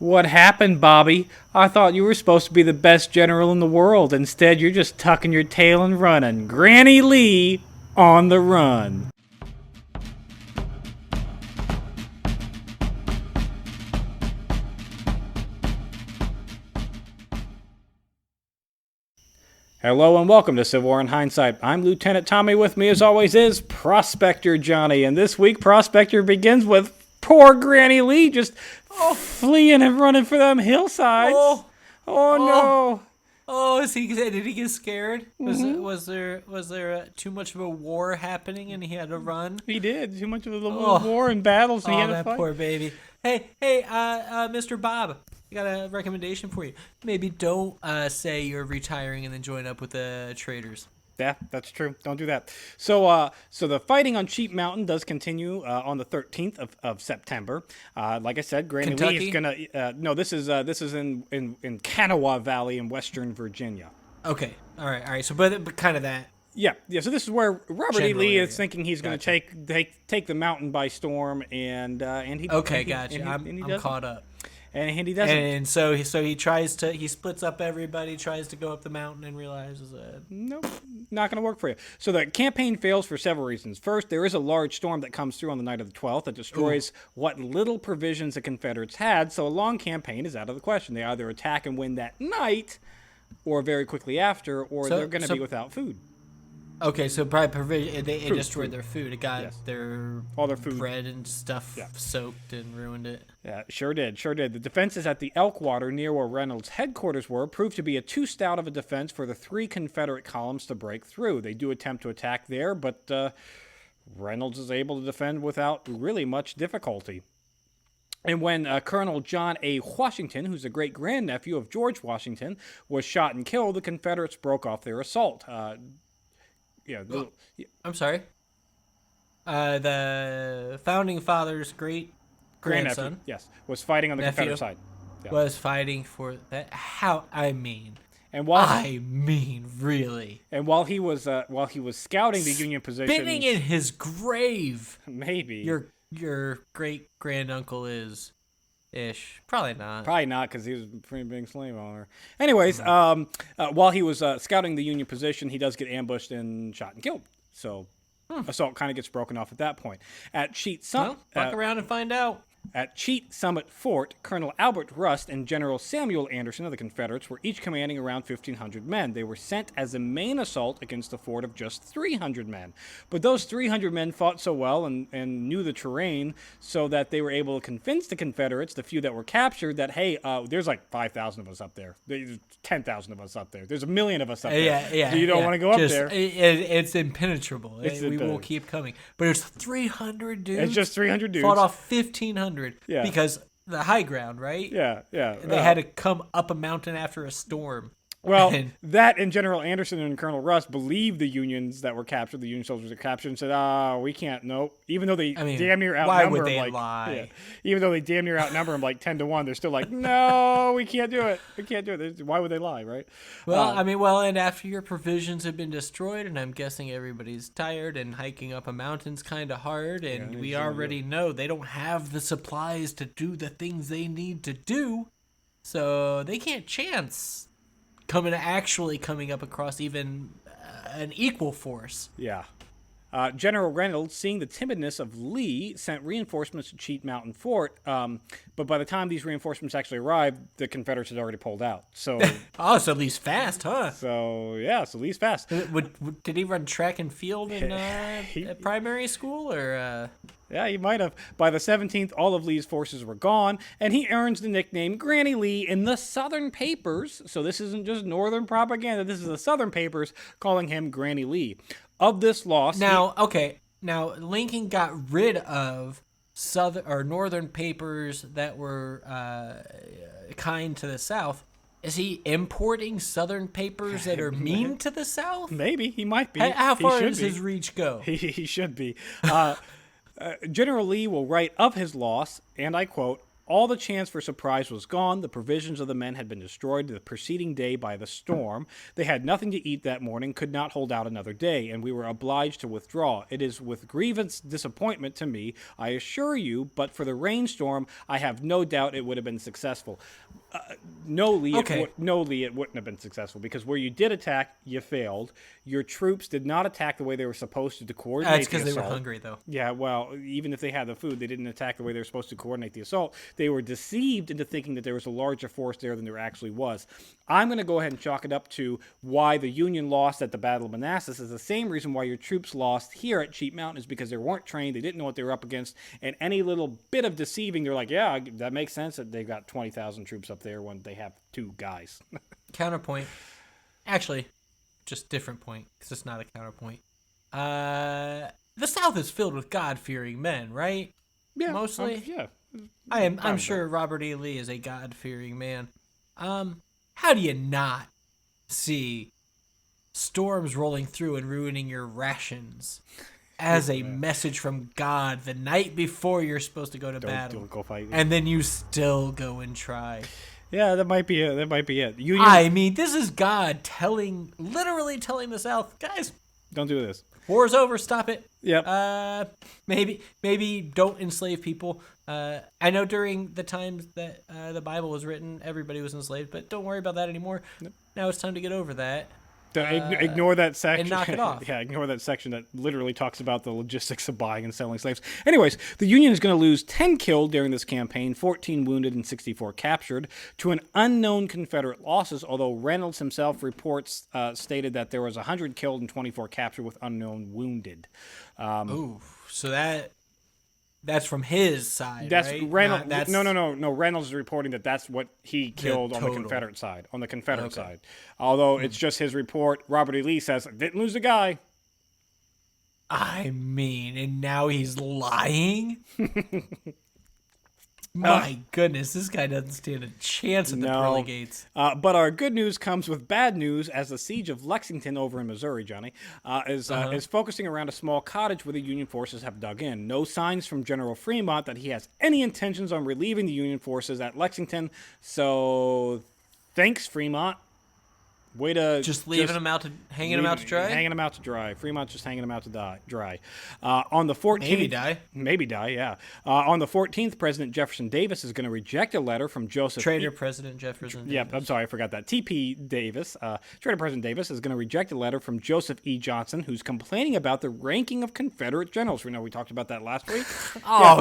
What happened, Bobby? I thought you were supposed to be the best general in the world. Instead, you're just tucking your tail and running. Granny Lee on the run. Hello and welcome to Civil War in Hindsight. I'm Lieutenant Tommy. With me as always is Prospector Johnny. And this week, Prospector begins with poor Granny Lee just fleeing and running for them hillsides. Oh no. Oh, did he get scared? Was there too much of a war happening and he had to run? He did. Too much of a war and battles. So he had to fight. Poor baby. Hey, Mr. Bob, I got a recommendation for you. Maybe don't say you're retiring and then join up with the traders. Yeah, that's true. Don't do that. So the fighting on Sheep Mountain does continue on the 13th of September. Like I said, Granny Kentucky? Lee is gonna. No, this is in Kanawha Valley in Western Virginia. Okay, all right. So, but kind of that. Yeah. So this is where Robert E. General Lee area. is thinking he's going to take the mountain by storm, and he. Okay, and he, gotcha. And he I'm doesn't. caught up. And he doesn't. And so he splits up everybody, tries to go up the mountain, and realizes that Nope, not going to work for you. So the campaign fails for several reasons. First, there is a large storm that comes through on the night of the 12th that destroys what little provisions the Confederates had, so a long campaign is out of the question. They either attack and win that night, or very quickly after, or they're going to be without food. Okay, so probably provision. It Food, destroyed food. their food. It got All their food. bread and stuff soaked and ruined it. Yeah, sure did. The defenses at the Elkwater, near where Reynolds' headquarters were, proved to be too stout of a defense for the three Confederate columns to break through. They do attempt to attack there, but Reynolds is able to defend without really much difficulty. And when Colonel John A. Washington, who's the great-grandnephew of George Washington, was shot and killed, the Confederates broke off their assault. I'm sorry. The founding father's great grandson, yes, was fighting on the Confederate side. Yeah. was fighting for that. And really, and while he was scouting the Union position, spinning in his grave. Maybe Your great granduncle is ish. Probably not, because he was a pretty big slave owner. Anyways, while he was scouting the Union position, he does get ambushed and shot and killed. So assault kind of gets broken off at that point. At Cheat Summit, fuck around and find out. At Cheat Summit Fort, Colonel Albert Rust and General Samuel Anderson of the Confederates were each commanding around 1,500 men. They were sent as a main assault against a fort of just 300 men. But those 300 men fought so well and knew the terrain so that they were able to convince the Confederates, the few that were captured, that, hey, there's like 5,000 of us up there. There's 10,000 of us up there. There's 1 million of us up there. Yeah. So you don't want to go up there. It's impenetrable. We will keep coming. But it's 300 dudes. It's just 300 dudes. Fought off 1,500. Yeah. Because the high ground, right? Yeah. They had to come up a mountain after a storm. Well, that and General Anderson and Colonel Russ believed the Unions that were captured, the Union soldiers were captured, and said, we can't, nope. Even though they damn near outnumber why would they them, lie? Yeah, even though they damn near outnumber them like 10-1, they're still like, no, we can't do it. We can't do it. Why would they lie, right? Well, and after your provisions have been destroyed, and I'm guessing everybody's tired, and hiking up a mountain's kind of hard, and we already know they don't have the supplies to do the things they need to do, so they can't chance coming up across even an equal force. Yeah. General Reynolds, seeing the timidness of Lee, sent reinforcements to Cheat Mountain Fort, but by the time these reinforcements actually arrived, the Confederates had already pulled out. So, so Lee's fast, huh? So Lee's fast. Did he run track and field in at primary school, or? Yeah, he might have. By the 17th, all of Lee's forces were gone, and he earns the nickname Granny Lee in the Southern papers. So this isn't just Northern propaganda. This is the Southern papers calling him Granny Lee. Of this loss... Now, Lincoln got rid of Northern papers that were kind to the South. Is he importing Southern papers that are mean to the South? Maybe. He might be. How far does his reach go? He should be. General Lee will write of his loss, and I quote, All the chance for surprise was gone. The provisions of the men had been destroyed the preceding day by the storm. They had nothing to eat that morning, could not hold out another day, and we were obliged to withdraw. It is with grievous disappointment to me, I assure you, but for the rainstorm, I have no doubt it would have been successful. No, Lee, it wouldn't have been successful, because where you did attack, you failed. Your troops did not attack the way they were supposed to coordinate That's the assault. because they were hungry, though. Yeah, well, even if they had the food, they didn't attack the way they were supposed to coordinate the assault. They were deceived into thinking that there was a larger force there than there actually was. I'm going to go ahead and chalk it up to why the Union lost at the Battle of Manassas is the same reason why your troops lost here at Sheep Mountain, is because they weren't trained, they didn't know what they were up against, and any little bit of deceiving, they're like, yeah, that makes sense that they've got 20,000 troops up there when they have 2 guys. Counterpoint. Actually, just different point, because it's not a counterpoint. The South is filled with God-fearing men, right? Yeah, mostly. Yeah. I'm sure Robert E. Lee is a God-fearing man. How do you not see storms rolling through and ruining your rations as a message from God the night before you're supposed to go to battle? Don't go fight. And then you still go and try. Yeah, that might be it. I mean, this is God literally telling the South, guys, don't do this. War's over. Stop it. Yep. Maybe don't enslave people. I know during the times that the Bible was written, everybody was enslaved, but don't worry about that anymore. Nope. Now it's time to get over that. Ignore that section. And knock it off. Yeah, ignore that section that literally talks about the logistics of buying and selling slaves. Anyways, the Union is going to lose 10 killed during this campaign, 14 wounded, and 64 captured to an unknown Confederate losses, although Reynolds himself reports stated that there was 100 killed and 24 captured with unknown wounded. So that's from his side, that's right? Reynolds. No. Reynolds is reporting that that's what he killed on the Confederate side. Side. Although it's just his report. Robert E. Lee says, didn't lose a guy. I mean, and now he's lying? My goodness, this guy doesn't stand a chance at the pearly gates. But our good news comes with bad news, as the siege of Lexington over in Missouri, Johnny, is focusing around a small cottage where the Union forces have dug in. No signs from General Fremont that he has any intentions on relieving the Union forces at Lexington. So, thanks, Fremont. Way to just leaving him out to hanging him out to dry. Hanging him out to dry. Fremont's just hanging him out to dry. On the 14th, maybe die. Yeah. On the 14th, President Jefferson Davis is going to reject a letter from Joseph. President Jefferson. Yep. I'm sorry, I forgot that. T.P. Davis. Traitor President Davis is going to reject a letter from Joseph E. Johnson, who's complaining about the ranking of Confederate generals. We talked about that last week.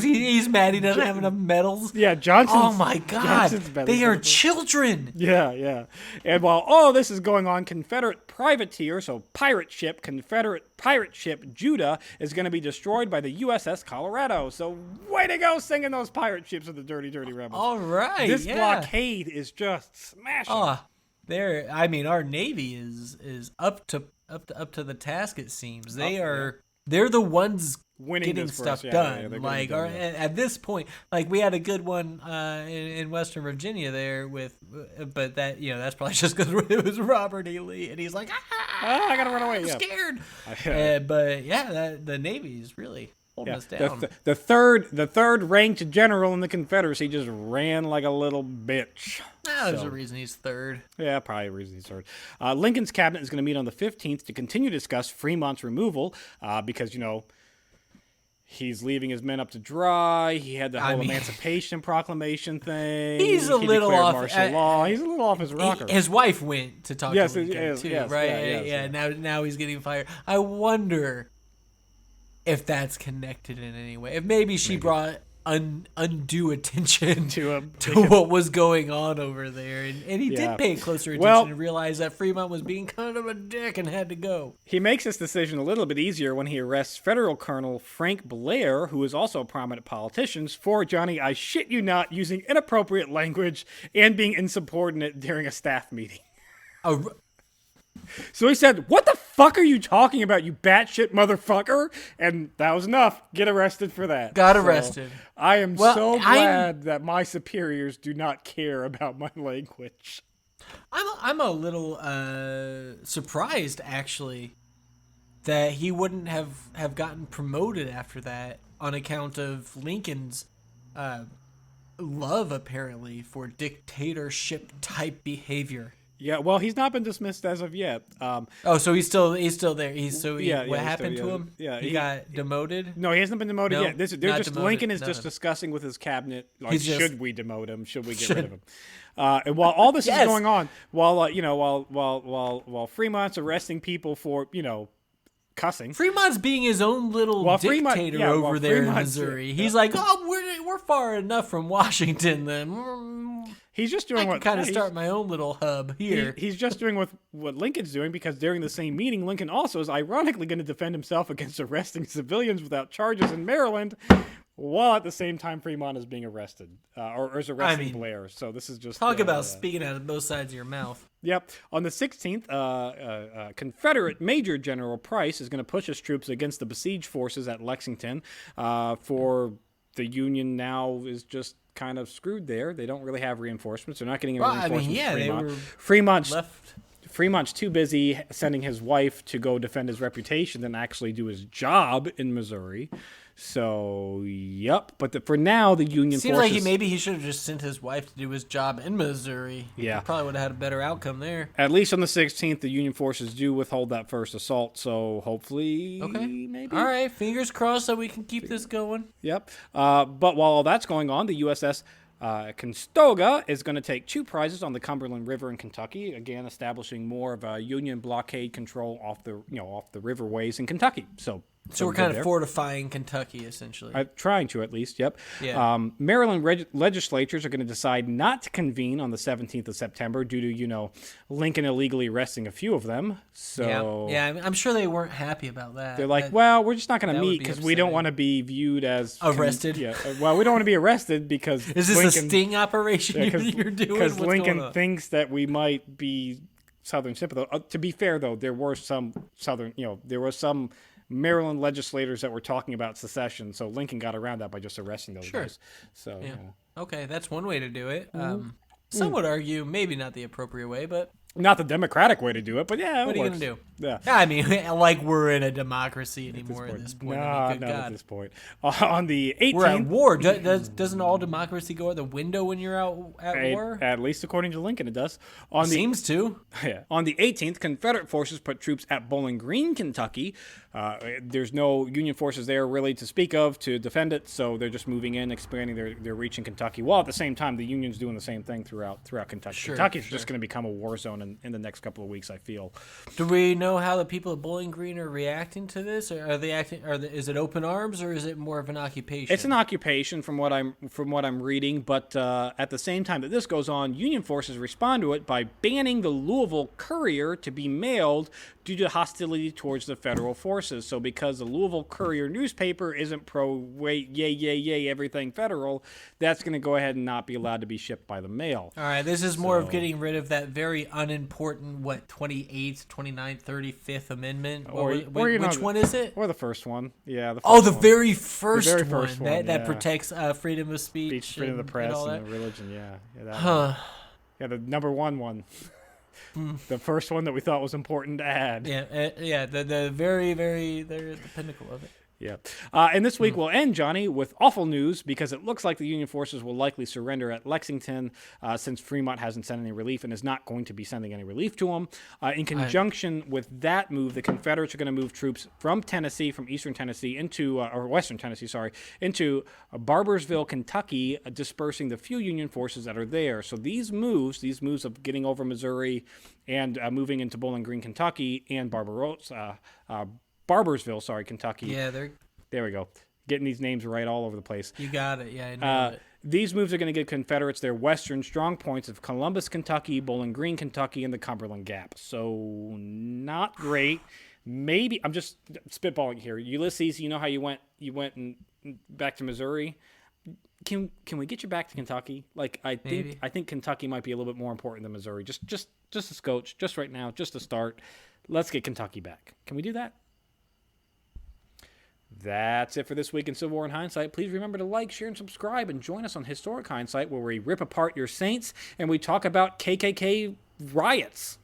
He's mad he doesn't have enough medals. Yeah, Johnson. Oh my God, they are children. Yeah. And while this is going on, Confederate privateer, so Confederate pirate ship Judah is going to be destroyed by the USS Colorado. So way to go singing those pirate ships of the dirty, dirty rebels. All right. This blockade is just smashing. Our Navy is up to the task, it seems. They're the ones getting stuff done. At this point, we had a good one in Western Virginia there but that that's probably just because it was Robert E. Lee, and he's like, I gotta run away. I'm scared. The Navy is really holding us down. The third ranked general in the Confederacy just ran like a little bitch. There's a reason he's third. Yeah, probably a reason he's third. Lincoln's cabinet is going to meet on the 15th to continue to discuss Fremont's removal because, he's leaving his men up to dry. He had the whole Emancipation Proclamation thing. He's a little off martial law. He's a little off his rocker. His wife went to talk to Lincoln too, right? Yes. Now he's getting fired. I wonder if that's connected in any way. If maybe she brought undue attention to what was going on over there, and he did pay closer attention and realize that Fremont was being kind of a dick and had to go. He makes this decision a little bit easier when he arrests Federal Colonel Frank Blair, who is also a prominent politician, for, Johnny, I shit you not, using inappropriate language and being insubordinate during a staff meeting. So he said, "What the fuck are you talking about, you batshit motherfucker?" And that was enough. Get arrested for that. Got arrested. I am so glad that my superiors do not care about my language. I'm a little surprised, actually, that he wouldn't have gotten promoted after that on account of Lincoln's love, apparently, for dictatorship-type behavior. Yeah, well, he's not been dismissed as of yet. So he's still there. What he's happened still, to him? Yeah, he got demoted. No, he hasn't been demoted No, yet. They're not just demoted, Lincoln is nothing. just discussing with his cabinet, like, He's just- should we demote him? Should we get rid of him? And while all this is Yes. going on, while Fremont's arresting people for cussing. Fremont's being his own little dictator over there in Fremont's- Missouri. He's like, oh, we're far enough from Washington. Then He's just I doing can what kind of start my own little hub here. He's just doing what Lincoln's doing, because during the same meeting, Lincoln also is ironically going to defend himself against arresting civilians without charges in Maryland, while at the same time Fremont is being arrested, or is arresting Blair. So this is just Talk about speaking out of both sides of your mouth. Yep. On the 16th, Confederate Major General Price is going to push his troops against the besieged forces at Lexington. For the Union now is just kind of screwed there. They don't really have reinforcements. They're not getting any reinforcements from Fremont. They were left. Fremont's too busy sending his wife to go defend his reputation than actually do his job in Missouri. So, yep. But for now, the Union Seems forces... like maybe he should have just sent his wife to do his job in Missouri. Yeah. He probably would have had a better outcome there. At least on the 16th, the Union forces do withhold that first assault. So, hopefully, Okay. maybe. All right. Fingers crossed that we can keep this going. Yep. But while all that's going on, the USS Conestoga is going to take 2 prizes on the Cumberland River in Kentucky, again establishing more of a Union blockade control off the riverways in Kentucky. So we're kind of fortifying Kentucky, essentially. Trying to, at least, yep. Yeah. Maryland legislatures are going to decide not to convene on the 17th of September due to, Lincoln illegally arresting a few of them. So yeah, I'm sure they weren't happy about that. they're like, well, we're just not going to that would meet be because we don't upsetting. want to be viewed as... Arrested? Yeah. Well, we don't want to be arrested because Is this a sting operation you're doing? Because What's Lincoln going on? thinks that we might be Southern sympathy. To be fair, though, there were some some Maryland legislators that were talking about secession, so Lincoln got around that by just arresting those guys. So, Yeah. Okay, that's one way to do it. Some would argue maybe not the appropriate way, but not the democratic way to do it, but yeah, what it are you works. going to do? Yeah. I mean, like we're in a democracy anymore at this point. No, I mean, good not God. at this point. On the 18th... We're at war. Doesn't all democracy go out the window when you're out at war? At least according to Lincoln, it does. Seems to. Yeah. On the 18th, Confederate forces put troops at Bowling Green, Kentucky. There's no Union forces there really to speak of to defend it, so they're just moving in, expanding their reach in Kentucky. While at the same time, the Union's doing the same thing throughout Kentucky. Kentucky's just going to become a war zone in the next couple of weeks, I feel. Do we know how the people of Bowling Green are reacting to this? Or are they acting? Is it open arms or is it more of an occupation? It's an occupation from what I'm reading, but at the same time that this goes on, Union forces respond to it by banning the Louisville Courier to be mailed due to hostility towards the federal forces. So because the Louisville Courier newspaper isn't yay, everything federal, that's going to go ahead and not be allowed to be shipped by the mail. All right, this is more of getting rid of that very unimportant, 28th, 29th, 35th Amendment? Which one is it? Or the first one. Yeah. The very first one. That protects freedom of speech. Freedom of the press and the religion, yeah. The number one. The first one that we thought was important to add. The very, very, they're the pinnacle of it. Yeah. And this week we'll end, Johnny, with awful news because it looks like the Union forces will likely surrender at Lexington since Fremont hasn't sent any relief and is not going to be sending any relief to them. In conjunction with that move, the Confederates are going to move troops from Tennessee, from eastern Tennessee or western Tennessee, into Barbersville, Kentucky, dispersing the few Union forces that are there. So these moves of getting over Missouri and moving into Bowling Green, Kentucky, and Barbersville, Kentucky. Yeah, there we go. Getting these names right all over the place. You got it. Yeah, I know it. These moves are going to give Confederates their western strong points of Columbus, Kentucky, Bowling Green, Kentucky, and the Cumberland Gap. So not great. Maybe I'm just spitballing here. Ulysses, you know how you went back to Missouri. Can we get you back to Kentucky? I think Kentucky might be a little bit more important than Missouri. Just a scotch, just right now, just to start. Let's get Kentucky back. Can we do that? That's it for this week in Civil War in Hindsight. Please remember to like, share, and subscribe, and join us on Historic Hindsight, where we rip apart your saints and we talk about KKK riots.